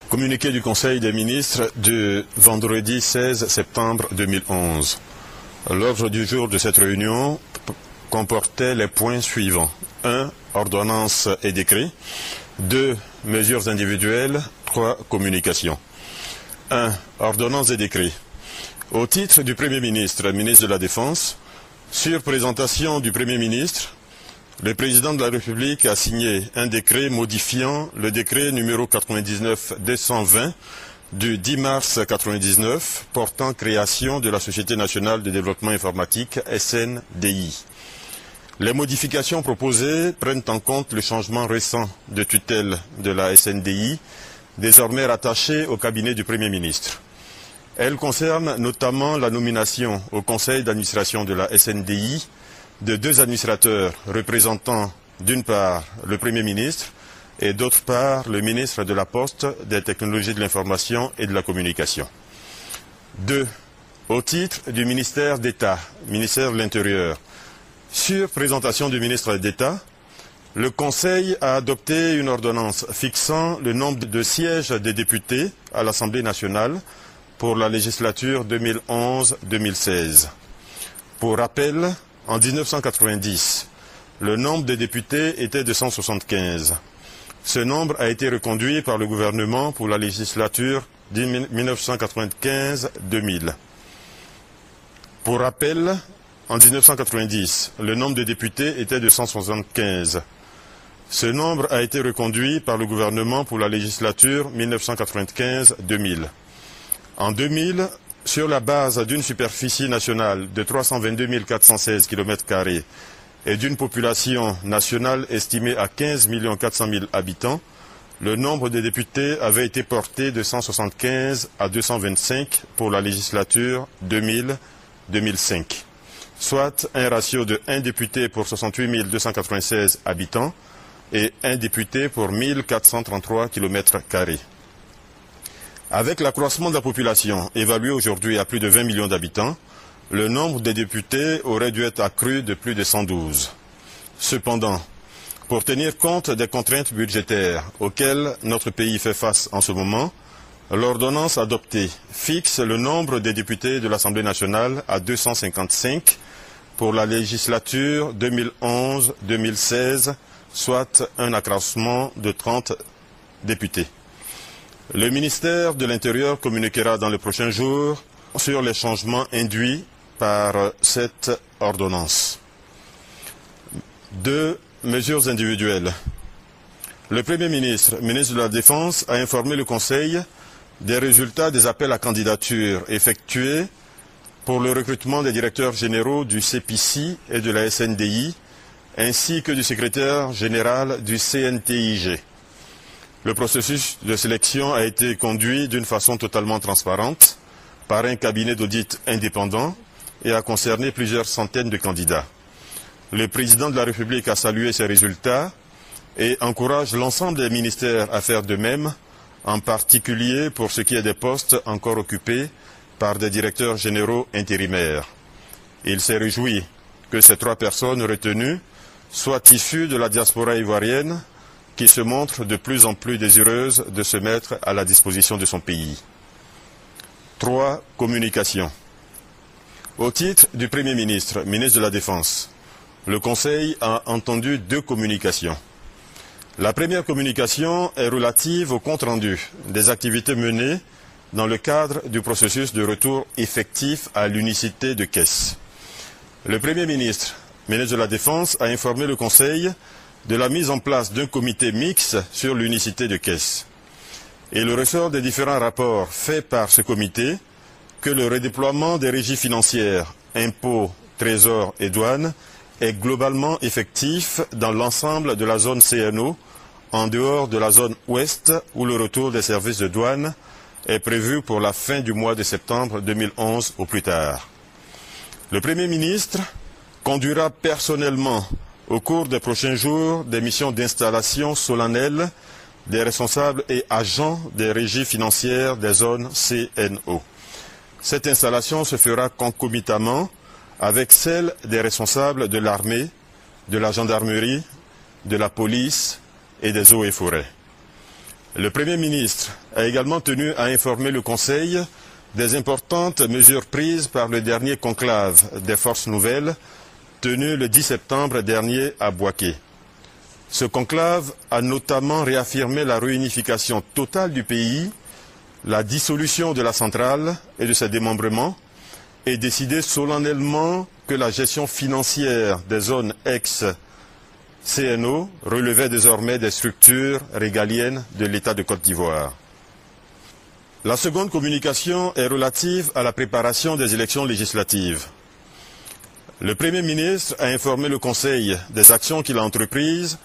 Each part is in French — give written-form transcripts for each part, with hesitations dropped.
Communiqué du Conseil des ministres du vendredi 16 septembre 2011. L'ordre du jour de cette réunion comportait les points suivants. 1. Ordonnances et décrets. 2. Mesures individuelles. 3. Communications. 1. Ordonnances et décrets. Au titre du Premier ministre, ministre de la Défense, sur présentation du Premier ministre, le président de la République a signé un décret modifiant le décret numéro 99-220 du 10 mars 1999 portant création de la Société nationale de développement informatique SNDI. Les modifications proposées prennent en compte le changement récent de tutelle de la SNDI, désormais rattachée au cabinet du Premier ministre. Elles concernent notamment la nomination au conseil d'administration de la SNDI de 2 administrateurs représentant d'une part le Premier ministre et d'autre part le ministre de la Poste, des Technologies de l'Information et de la Communication. 2. Au titre du ministère d'État, ministère de l'Intérieur, sur présentation du ministre d'État, le Conseil a adopté une ordonnance fixant le nombre de sièges des députés à l'Assemblée nationale pour la législature 2011-2016. Pour rappel, en 1990, le nombre de députés était de 175. Ce nombre a été reconduit par le gouvernement pour la législature 1995-2000. Pour rappel, en 1990, le nombre de députés était de 175. Ce nombre a été reconduit par le gouvernement pour la législature 1995-2000. En 2000, sur la base d'une superficie nationale de 322 416 km² et d'une population nationale estimée à 15 400 000 habitants, le nombre de députés avait été porté de 175 à 225 pour la législature 2000-2005, soit un ratio de 1 député pour 68 296 habitants et 1 député pour 1433 km². Avec l'accroissement de la population, évaluée aujourd'hui à plus de 20 millions d'habitants, le nombre des députés aurait dû être accru de plus de 112. Cependant, pour tenir compte des contraintes budgétaires auxquelles notre pays fait face en ce moment, l'ordonnance adoptée fixe le nombre des députés de l'Assemblée nationale à 255 pour la législature 2011-2016, soit un accroissement de 30 députés. Le ministère de l'Intérieur communiquera dans les prochains jours sur les changements induits par cette ordonnance. 2. Mesures individuelles. Le Premier ministre, ministre de la Défense, a informé le Conseil des résultats des appels à candidature effectués pour le recrutement des directeurs généraux du CPC et de la SNDI, ainsi que du secrétaire général du CNTIG. Le processus de sélection a été conduit d'une façon totalement transparente par un cabinet d'audit indépendant et a concerné plusieurs centaines de candidats. Le président de la République a salué ces résultats et encourage l'ensemble des ministères à faire de même, en particulier pour ce qui est des postes encore occupés par des directeurs généraux intérimaires. Il s'est réjoui que ces 3 personnes retenues soient issues de la diaspora ivoirienne, qui se montre de plus en plus désireuse de se mettre à la disposition de son pays. 3. Communication. Au titre du Premier ministre, ministre de la Défense, le Conseil a entendu 2 communications. La première communication est relative au compte-rendu des activités menées dans le cadre du processus de retour effectif à l'unicité de caisse. Le Premier ministre, ministre de la Défense, a informé le Conseil de la mise en place d'un comité mixte sur l'unicité de caisse. Et le ressort des différents rapports faits par ce comité que le redéploiement des régies financières, impôts, trésors et douanes est globalement effectif dans l'ensemble de la zone CNO, en dehors de la zone ouest où le retour des services de douane est prévu pour la fin du mois de septembre 2011 au plus tard. Le Premier ministre conduira personnellement au cours des prochains jours des missions d'installation solennelle des responsables et agents des régies financières des zones CNO. Cette installation se fera concomitamment avec celle des responsables de l'armée, de la gendarmerie, de la police et des eaux et forêts. Le Premier ministre a également tenu à informer le Conseil des importantes mesures prises par le dernier conclave des forces nouvelles tenu le 10 septembre dernier à Bouaké. Ce conclave a notamment réaffirmé la réunification totale du pays, la dissolution de la centrale et de ses démembrements, et décidé solennellement que la gestion financière des zones ex-CNO relevait désormais des structures régaliennes de l'État de Côte d'Ivoire. La seconde communication est relative à la préparation des élections législatives. Le Premier ministre a informé le Conseil des actions qu'il a entreprises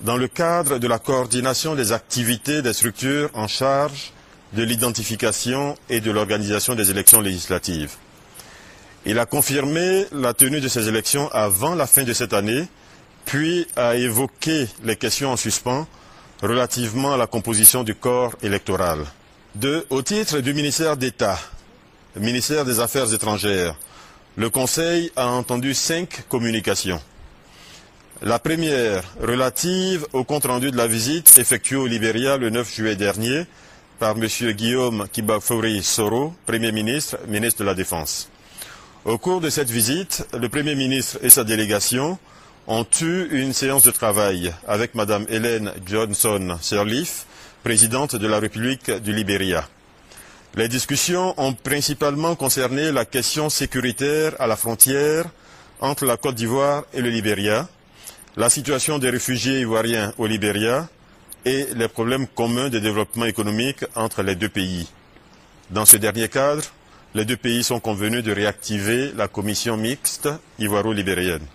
dans le cadre de la coordination des activités des structures en charge de l'identification et de l'organisation des élections législatives. Il a confirmé la tenue de ces élections avant la fin de cette année, puis a évoqué les questions en suspens relativement à la composition du corps électoral. 2. Au titre du ministère d'État, le ministère des Affaires étrangères, le Conseil a entendu 5 communications. La première, relative au compte-rendu de la visite effectuée au Libéria le 9 juillet dernier par M. Guillaume Kibafori Soro, Premier ministre, ministre de la Défense. Au cours de cette visite, le Premier ministre et sa délégation ont eu une séance de travail avec Mme Hélène Johnson-Sirleaf, présidente de la République du Libéria. Les discussions ont principalement concerné la question sécuritaire à la frontière entre la Côte d'Ivoire et le Libéria, la situation des réfugiés ivoiriens au Libéria et les problèmes communs de développement économique entre les deux pays. Dans ce dernier cadre, les deux pays sont convenus de réactiver la commission mixte ivoiro-libérienne.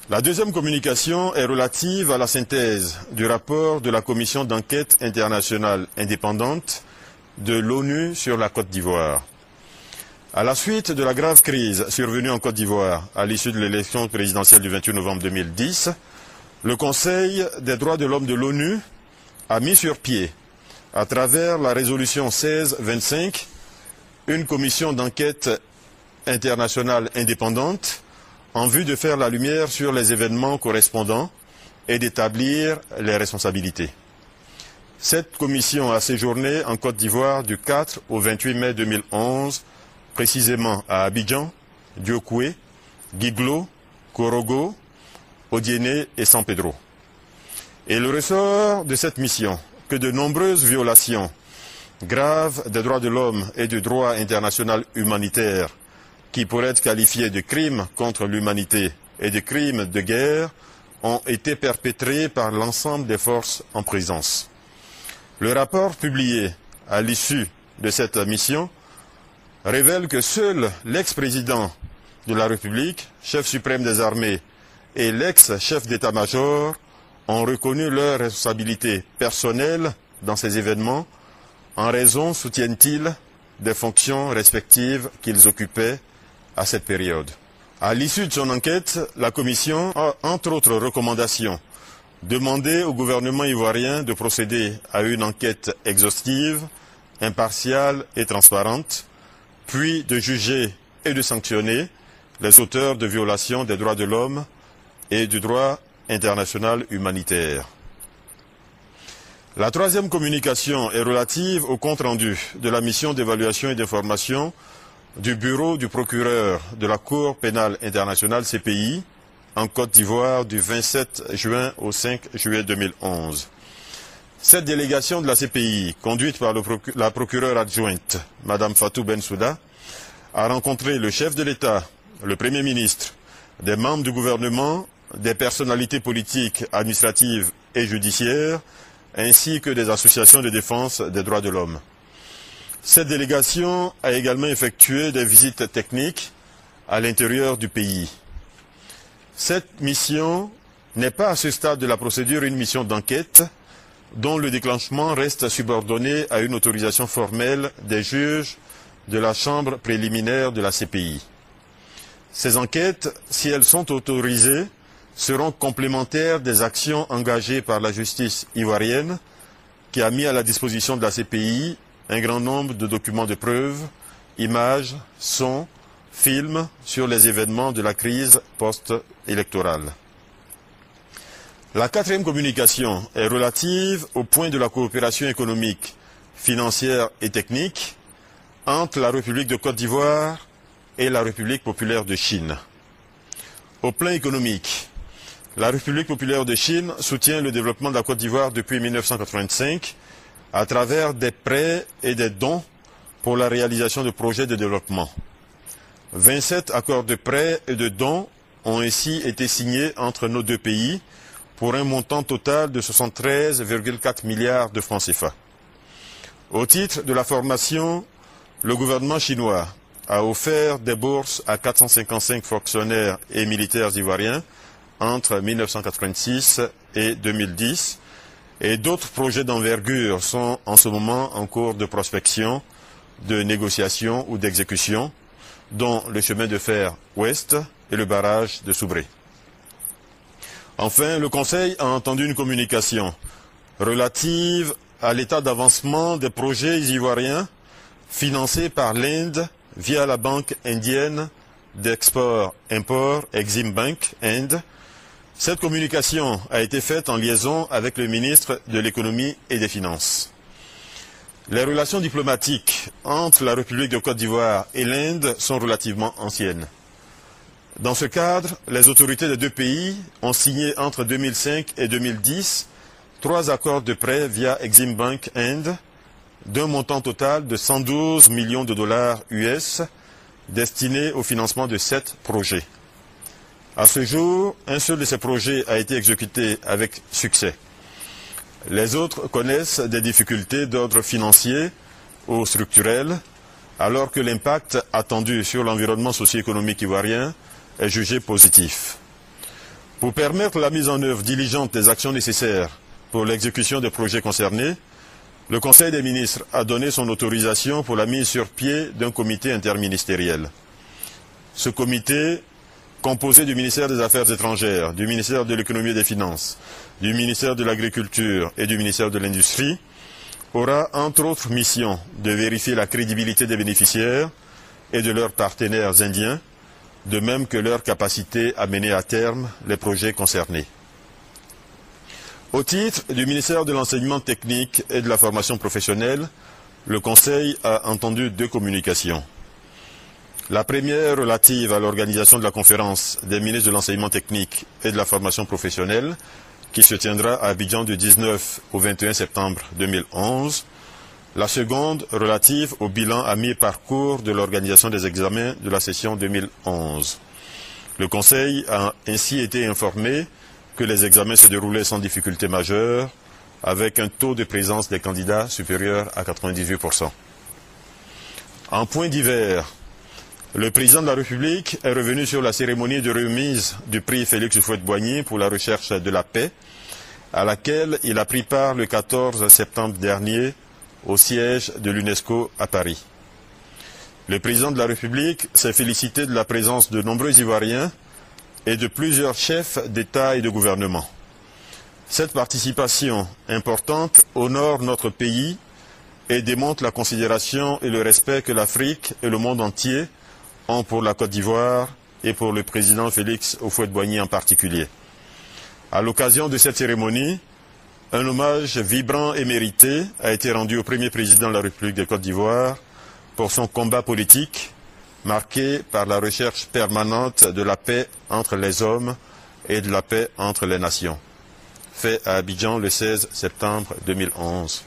La deuxième communication est relative à la synthèse du rapport de la commission d'enquête internationale indépendante de l'ONU sur la Côte d'Ivoire. À la suite de la grave crise survenue en Côte d'Ivoire à l'issue de l'élection présidentielle du 28 novembre 2010, le Conseil des droits de l'homme de l'ONU a mis sur pied, à travers la résolution 1625, une commission d'enquête internationale indépendante en vue de faire la lumière sur les événements correspondants et d'établir les responsabilités. Cette commission a séjourné en Côte d'Ivoire du 4 au 28 mai 2011, précisément à Abidjan, Diokoué, Guiglo, Korogo, Odiéné et San Pedro. Et le ressort de cette mission, que de nombreuses violations graves des droits de l'homme et du droit international humanitaire, qui pourraient être qualifiés de crimes contre l'humanité et de crimes de guerre, ont été perpétrés par l'ensemble des forces en présence. Le rapport publié à l'issue de cette mission révèle que seul l'ex-président de la République, chef suprême des armées, et l'ex-chef d'état-major ont reconnu leur responsabilité personnelle dans ces événements en raison, soutiennent-ils, des fonctions respectives qu'ils occupaient à cette période. À l'issue de son enquête, la Commission a, entre autres recommandations, demandé au gouvernement ivoirien de procéder à une enquête exhaustive, impartiale et transparente, puis de juger et de sanctionner les auteurs de violations des droits de l'homme et du droit international humanitaire. La troisième communication est relative au compte-rendu de la mission d'évaluation et d'information du bureau du procureur de la Cour pénale internationale CPI en Côte d'Ivoire du 27 juin au 5 juillet 2011. Cette délégation de la CPI, conduite par la procureure adjointe, Mme Fatou Bensouda, a rencontré le chef de l'État, le Premier ministre, des membres du gouvernement, des personnalités politiques, administratives et judiciaires, ainsi que des associations de défense des droits de l'homme. Cette délégation a également effectué des visites techniques à l'intérieur du pays. Cette mission n'est pas à ce stade de la procédure une mission d'enquête dont le déclenchement reste subordonné à une autorisation formelle des juges de la chambre préliminaire de la CPI. Ces enquêtes, si elles sont autorisées, seront complémentaires des actions engagées par la justice ivoirienne qui a mis à la disposition de la CPI un grand nombre de documents de preuves, images, sons, films sur les événements de la crise post-électorale. La quatrième communication est relative au point de la coopération économique, financière et technique entre la République de Côte d'Ivoire et la République populaire de Chine. Au plan économique, la République populaire de Chine soutient le développement de la Côte d'Ivoire depuis 1985 à travers des prêts et des dons pour la réalisation de projets de développement. 27 accords de prêts et de dons ont ainsi été signés entre nos deux pays pour un montant total de 73,4 milliards de francs CFA. Au titre de la formation, le gouvernement chinois a offert des bourses à 455 fonctionnaires et militaires ivoiriens entre 1986 et 2010 et d'autres projets d'envergure sont en ce moment en cours de prospection, de négociation ou d'exécution, dont le chemin de fer ouest et le barrage de Soubré. Enfin, le Conseil a entendu une communication relative à l'état d'avancement des projets ivoiriens financés par l'Inde via la Banque indienne d'export-import Exim Bank Inde. Cette communication a été faite en liaison avec le ministre de l'économie et des finances. Les relations diplomatiques entre la République de Côte d'Ivoire et l'Inde sont relativement anciennes. Dans ce cadre, les autorités des deux pays ont signé entre 2005 et 2010 3 accords de prêt via Exim Bank Inde d'un montant total de 112 millions de dollars US destinés au financement de 7 projets. À ce jour, un seul de ces projets a été exécuté avec succès. Les autres connaissent des difficultés d'ordre financier ou structurel, alors que l'impact attendu sur l'environnement socio-économique ivoirien est jugé positif. Pour permettre la mise en œuvre diligente des actions nécessaires pour l'exécution des projets concernés, le Conseil des ministres a donné son autorisation pour la mise sur pied d'un comité interministériel. Ce comité, composé du ministère des Affaires étrangères, du ministère de l'économie et des finances, du ministère de l'Agriculture et du ministère de l'Industrie, aura entre autres mission de vérifier la crédibilité des bénéficiaires et de leurs partenaires indiens, de même que leur capacité à mener à terme les projets concernés. Au titre du ministère de l'Enseignement technique et de la formation professionnelle, le Conseil a entendu 2 communications. La première relative à l'organisation de la conférence des ministres de l'Enseignement technique et de la formation professionnelle, qui se tiendra à Abidjan du 19 au 21 septembre 2011. La seconde relative au bilan à mi-parcours de l'organisation des examens de la session 2011. Le Conseil a ainsi été informé que les examens se déroulaient sans difficulté majeure, avec un taux de présence des candidats supérieur à 98%. En point divers, le président de la République est revenu sur la cérémonie de remise du prix Félix Houphouët-Boigny pour la recherche de la paix, à laquelle il a pris part le 14 septembre dernier au siège de l'UNESCO à Paris. Le président de la République s'est félicité de la présence de nombreux Ivoiriens et de plusieurs chefs d'État et de gouvernement. Cette participation importante honore notre pays et démontre la considération et le respect que l'Afrique et le monde entier ont pour la Côte d'Ivoire et pour le président Félix Houphouët-Boigny en particulier. À l'occasion de cette cérémonie, un hommage vibrant et mérité a été rendu au premier président de la République de Côte d'Ivoire pour son combat politique marqué par la recherche permanente de la paix entre les hommes et de la paix entre les nations. Fait à Abidjan le 16 septembre 2011.